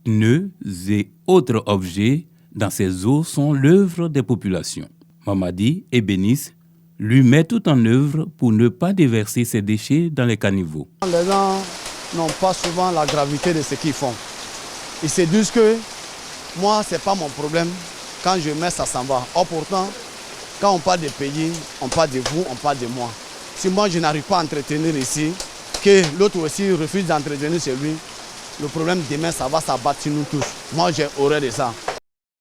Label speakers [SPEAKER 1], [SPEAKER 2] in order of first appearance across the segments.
[SPEAKER 1] pneus et autres objets dans ces eaux sont l'œuvre des populations. Mamadi et Bénis lui met tout en œuvre pour ne pas déverser ses déchets dans les caniveaux.
[SPEAKER 2] Les gens n'ont pas souvent la gravité de ce qu'ils font. Ils se disent que moi, ce n'est pas mon problème. Quand je mets, ça s'en va. Or pourtant, quand on parle de pays, on parle de vous, on parle de moi. Si moi, je n'arrive pas à entretenir ici, que l'autre aussi refuse d'entretenir chez lui, le problème demain, ça va s'abattre sur nous tous. Moi, j'ai horreur de ça.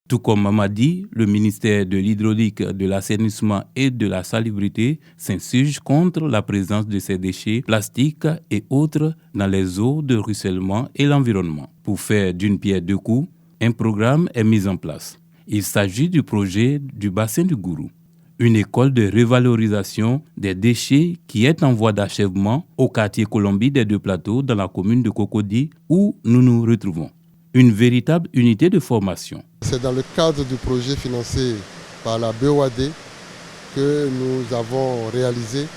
[SPEAKER 1] Tout comme Mamadi, le ministère de l'Hydraulique, de l'Assainissement et de la Salubrité s'insurge contre la présence de ces déchets plastiques et autres dans les eaux de ruissellement et l'environnement. Pour faire d'une pierre deux coups, un programme est mis en place. Il s'agit du projet du bassin du Gourou, une école de revalorisation des déchets qui est en voie d'achèvement au quartier Colombie des Deux Plateaux dans la commune de Cocody où nous nous retrouvons. Une véritable unité de formation.
[SPEAKER 3] C'est dans le cadre du projet financé par la BOAD que nous avons réalisé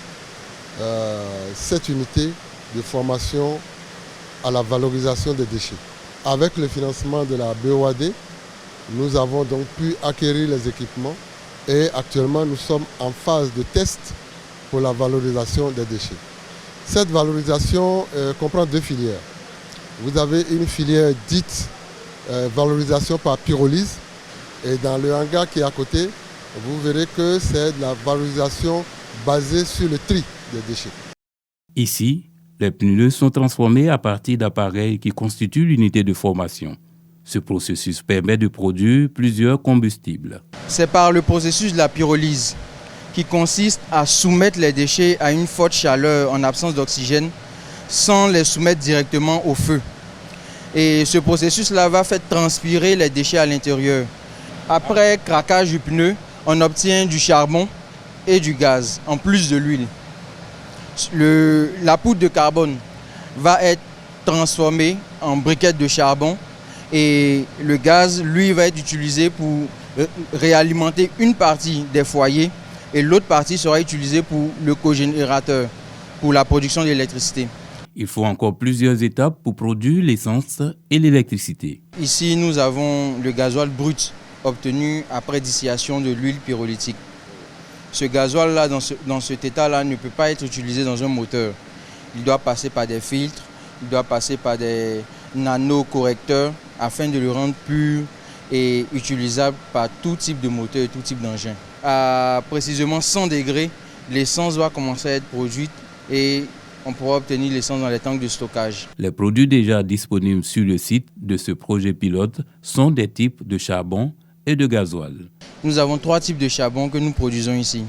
[SPEAKER 3] cette unité de formation à la valorisation des déchets. Avec le financement de la BOAD, nous avons donc pu acquérir les équipements et actuellement nous sommes en phase de test pour la valorisation des déchets. Cette valorisation comprend deux filières. Vous avez une filière dite valorisation par pyrolyse et dans le hangar qui est à côté, vous verrez que c'est de la valorisation basée sur le tri des déchets.
[SPEAKER 1] Ici, les pneus sont transformés à partir d'appareils qui constituent l'unité de formation. Ce processus permet de produire plusieurs combustibles.
[SPEAKER 4] C'est par le processus de la pyrolyse qui consiste à soumettre les déchets à une forte chaleur en absence d'oxygène sans les soumettre directement au feu. Et ce processus-là va faire transpirer les déchets à l'intérieur. Après craquage du pneu, on obtient du charbon et du gaz, en plus de l'huile. La poudre de carbone va être transformée en briquettes de charbon et le gaz, lui, va être utilisé pour réalimenter une partie des foyers et l'autre partie sera utilisée pour le cogénérateur, pour la production d'électricité.
[SPEAKER 1] Il faut encore plusieurs étapes pour produire l'essence et l'électricité.
[SPEAKER 4] Ici, nous avons le gasoil brut obtenu après distillation de l'huile pyrolytique. Ce gasoil-là, dans cet état-là, ne peut pas être utilisé dans un moteur. Il doit passer par des filtres, il doit passer par des nanocorrecteurs afin de le rendre pur et utilisable par tout type de moteur et tout type d'engin. À précisément 100 degrés, l'essence va commencer à être produite et on pourra obtenir l'essence dans les tanks de stockage.
[SPEAKER 1] Les produits déjà disponibles sur le site de ce projet pilote sont des types de charbon et de gasoil.
[SPEAKER 4] Nous avons 3 types de charbon que nous produisons ici.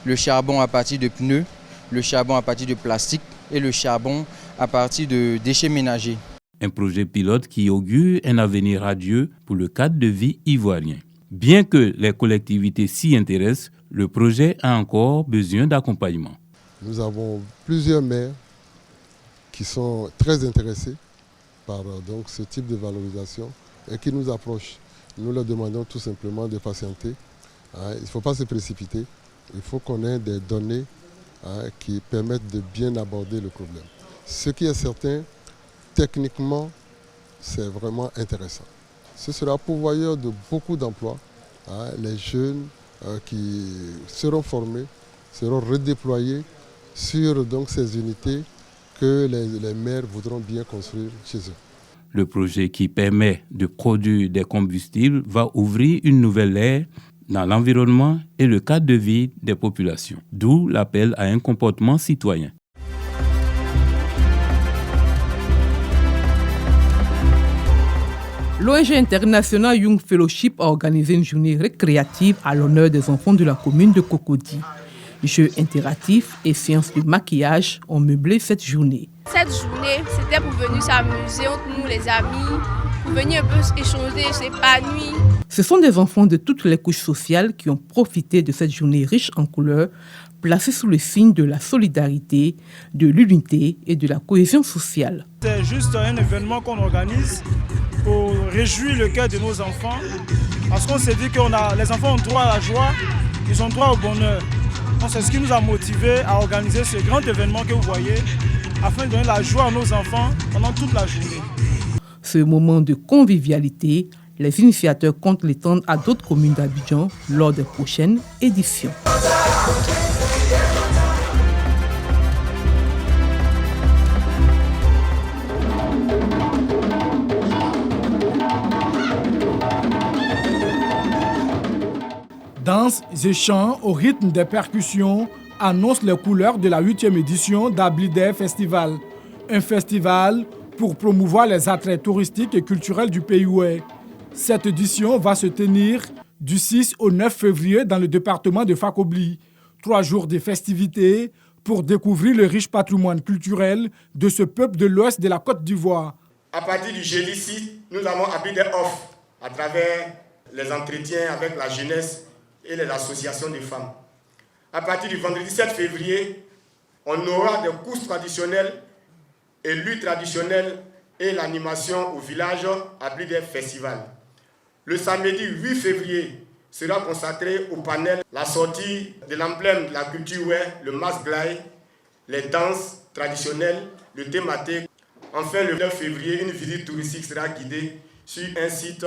[SPEAKER 4] Le charbon à partir de pneus, le charbon à partir de plastique et le charbon à partir de déchets ménagers.
[SPEAKER 1] Un projet pilote qui augure un avenir radieux pour le cadre de vie ivoirien. Bien que les collectivités s'y intéressent, le projet a encore besoin d'accompagnement.
[SPEAKER 3] Nous avons plusieurs maires qui sont très intéressés par donc, ce type de valorisation et qui nous approchent. Nous leur demandons tout simplement de patienter. Il ne faut pas se précipiter. Il faut qu'on ait des données qui permettent de bien aborder le problème. Ce qui est certain, techniquement, c'est vraiment intéressant. Ce sera pourvoyeur de beaucoup d'emplois. Les jeunes qui seront formés, seront redéployés sur donc, ces unités que les maires voudront bien construire chez eux.
[SPEAKER 1] Le projet qui permet de produire des combustibles va ouvrir une nouvelle ère dans l'environnement et le cadre de vie des populations, d'où l'appel à un comportement citoyen.
[SPEAKER 5] L'ONG internationale Young Fellowship a organisé une journée récréative à l'honneur des enfants de la commune de Cocody. Jeux interactifs et séances de maquillage ont meublé cette journée.
[SPEAKER 6] Cette journée, c'était pour venir s'amuser entre nous les amis, pour venir un peu échanger, s'épanouir.
[SPEAKER 5] Ce sont des enfants de toutes les couches sociales qui ont profité de cette journée riche en couleurs, placée sous le signe de la solidarité, de l'unité et de la cohésion sociale.
[SPEAKER 7] C'est juste un événement qu'on organise pour réjouir le cœur de nos enfants, parce qu'on s'est dit que les enfants ont droit à la joie, ils ont droit au bonheur. Donc c'est ce qui nous a motivés à organiser ce grand événement que vous voyez, afin de donner la joie à nos enfants pendant toute la journée.
[SPEAKER 5] Ce moment de convivialité, les initiateurs comptent l'étendre à d'autres communes d'Abidjan lors des prochaines éditions.
[SPEAKER 8] Danse et chants au rythme des percussions annoncent les couleurs de la 8e édition d'Ablidé Festival. Un festival pour promouvoir les attraits touristiques et culturels du pays ouest. Cette édition va se tenir du 6 au 9 février dans le département de Fakobli. 3 jours de festivités pour découvrir le riche patrimoine culturel de ce peuple de l'ouest de la Côte d'Ivoire.
[SPEAKER 9] À partir du jeudi 6, nous avons Ablidé Off à travers les entretiens avec la jeunesse et les associations de femmes. À partir du vendredi 7 février, on aura des courses traditionnelles et luttes traditionnelles et l'animation au village Ablidé Festival. Le samedi 8 février sera consacré au panel la sortie de l'emblème de la culture ouest, le masglai, les danses traditionnelles, le thématique. Enfin, le 9 février, une visite touristique sera guidée sur un site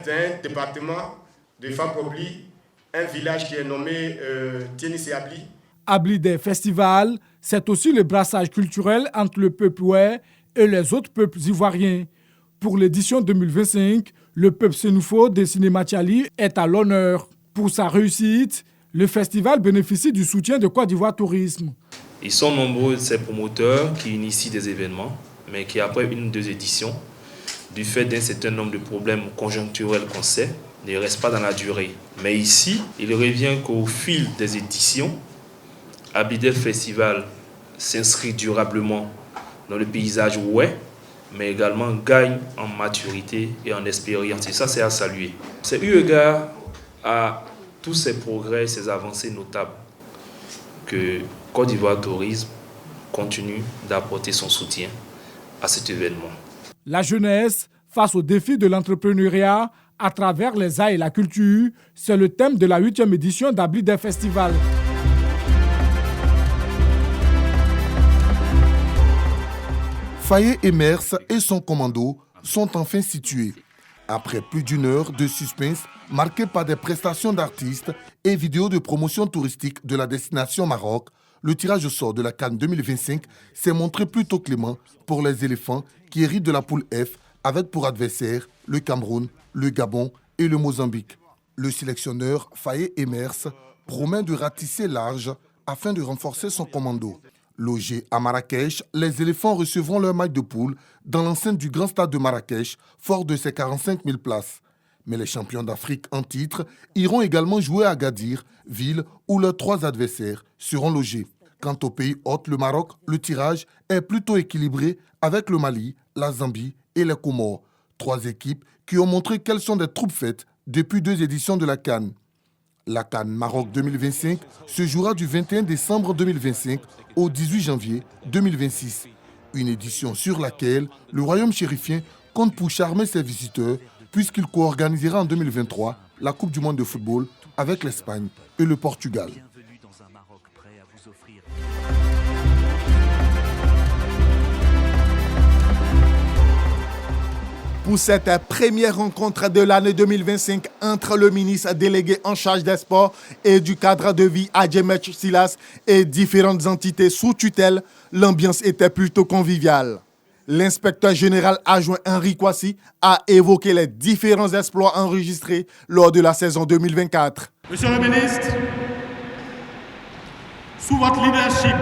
[SPEAKER 9] d'un département de Fakobli, un village qui est nommé Tienis et Abli.
[SPEAKER 8] Ablidé Festival, c'est aussi le brassage culturel entre le peuple ouest et les autres peuples ivoiriens. Pour l'édition 2025, le peuple sénoufo de Sinématiali est à l'honneur. Pour sa réussite, le festival bénéficie du soutien de Côte d'Ivoire Tourisme.
[SPEAKER 10] Ils sont nombreux, ces promoteurs qui initient des événements, mais qui après une ou deux éditions, du fait d'un certain nombre de problèmes conjoncturels qu'on sait, ne restent pas dans la durée. Mais ici, il revient qu'au fil des éditions, Ablidé Festival s'inscrit durablement dans le paysage ouest, mais également gagne en maturité et en expérience. Et ça, c'est à saluer. C'est eu égard à tous ces progrès, ces avancées notables que Côte d'Ivoire Tourisme continue d'apporter son soutien à cet événement.
[SPEAKER 8] La jeunesse, face aux défis de l'entrepreneuriat à travers les arts et la culture, c'est le thème de la 8e édition d'Ablidé Festival.
[SPEAKER 11] Faye Emers et son commando sont enfin situés. Après plus d'une heure de suspense marquée par des prestations d'artistes et vidéos de promotion touristique de la destination Maroc, le tirage au sort de la CAN 2025 s'est montré plutôt clément pour les éléphants qui héritent de la poule F avec pour adversaires le Cameroun, le Gabon et le Mozambique. Le sélectionneur Faye Emers promet de ratisser large afin de renforcer son commando. Logés à Marrakech, les éléphants recevront leur match de poule dans l'enceinte du grand stade de Marrakech, fort de ses 45 000 places. Mais les champions d'Afrique en titre iront également jouer à Agadir, ville où leurs 3 adversaires seront logés. Quant au pays hôte, le Maroc, le tirage est plutôt équilibré avec le Mali, la Zambie et les Comores. 3 équipes qui ont montré qu'elles sont des troupes faites depuis 2 éditions de la CAN. La CAN Maroc 2025 se jouera du 21 décembre 2025 au 18 janvier 2026. Une édition sur laquelle le royaume chérifien compte pour charmer ses visiteurs puisqu'il co-organisera en 2023 la Coupe du monde de football avec l'Espagne et le Portugal.
[SPEAKER 12] Pour cette première rencontre de l'année 2025 entre le ministre délégué en charge des sports et du cadre de vie Adjemet Silas et différentes entités sous tutelle, l'ambiance était plutôt conviviale. L'inspecteur général adjoint Henri Kwasi a évoqué les différents exploits enregistrés lors de la saison 2024.
[SPEAKER 13] Monsieur le ministre, sous votre leadership,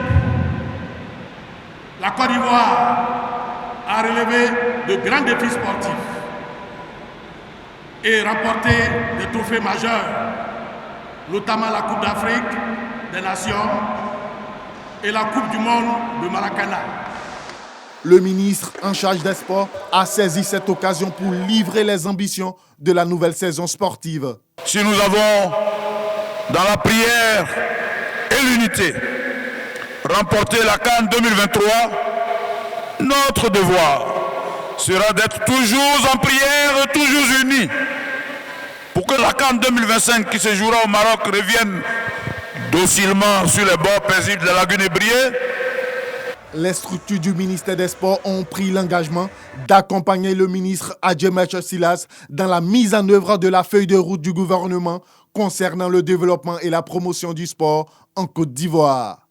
[SPEAKER 13] la Côte d'Ivoire a relevé de grands défis sportifs et remporté des trophées majeurs, notamment la Coupe d'Afrique des Nations et la Coupe du monde de Maracana.
[SPEAKER 12] Le ministre en charge des sports a saisi cette occasion pour livrer les ambitions de la nouvelle saison sportive.
[SPEAKER 14] Si nous avons, dans la prière et l'unité, remporté la CAN 2023, notre devoir sera d'être toujours en prière, toujours unis, pour que la CAN 2025 qui se jouera au Maroc revienne docilement sur les bords paisibles de la lagune Ébriée.
[SPEAKER 12] Les structures du ministère des Sports ont pris l'engagement d'accompagner le ministre Adjemetch Silas dans la mise en œuvre de la feuille de route du gouvernement concernant le développement et la promotion du sport en Côte d'Ivoire.